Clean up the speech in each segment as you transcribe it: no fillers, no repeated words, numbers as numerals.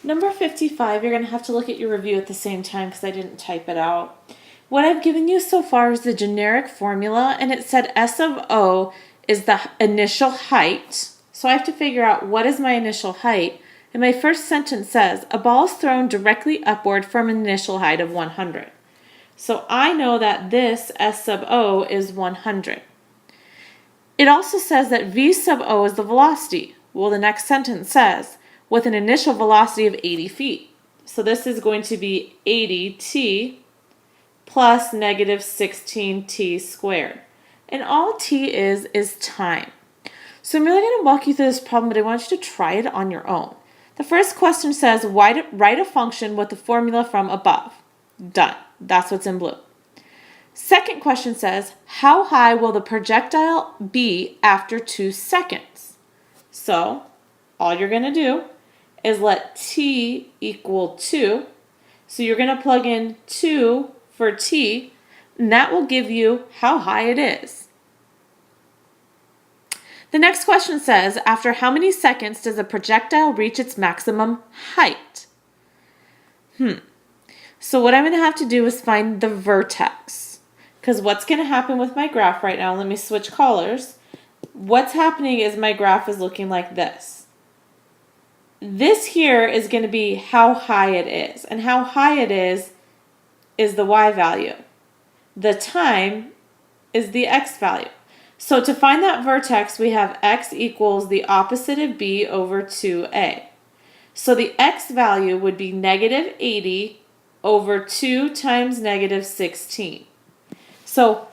Number 55, you're going to have to look at your review at the same time because I didn't type it out. What I've given you so far is the generic formula, and it said S of O is the initial height. So I have to figure out what is my initial height. And my first sentence says, a ball is thrown directly upward from an initial height of 100. So I know that this S sub O is 100. It also says that V sub O is the velocity. Well, the next sentence says, with an initial velocity of 80 feet. So this is going to be 80t plus negative 16t squared. And all t is time. So I'm really going to walk you through this problem, but I want you to try it on your own. The first question says, write a function with the formula from above. Done. That's what's in blue. Second question says, how high will the projectile be after 2 seconds? So all you're going to do is let t equal 2. So you're going to plug in 2 for t, and that will give you how high it is. The next question says, after how many seconds does a projectile reach its maximum height? So what I'm going to have to do is find the vertex. Because what's going to happen with my graph right now, let me switch colors. What's happening is my graph is looking like this. This here is going to be how high it is. And how high it is the y value. The time is the x value. So to find that vertex, we have x equals the opposite of b over 2a. So the x value would be negative 80 over 2 times negative 16. So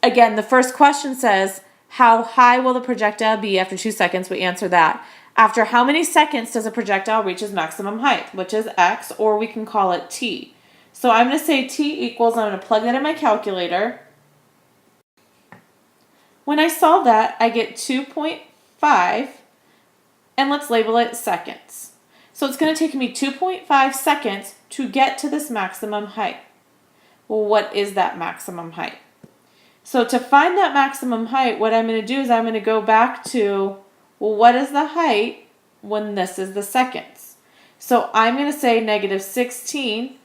again, the first question says, how high will the projectile be after 2 seconds? We answer that. After how many seconds does a projectile reach its maximum height, which is x, or we can call it t. So I'm going to say t equals, I'm going to plug that in my calculator. When I solve that, I get 2.5, and let's label it seconds. So it's going to take me 2.5 seconds to get to this maximum height. Well, what is that maximum height? So to find that maximum height, what I'm going to do is I'm going to go back to, well, what is the height when this is the seconds? So I'm going to say negative 16,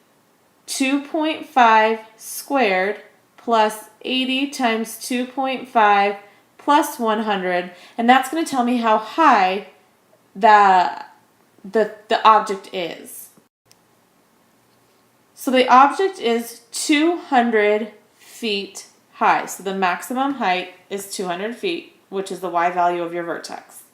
2.5 squared plus 80 times 2.5 plus 100, and that's going to tell me how high the object is. So the object is 200 feet high. So the maximum height is 200 feet, which is the y value of your vertex.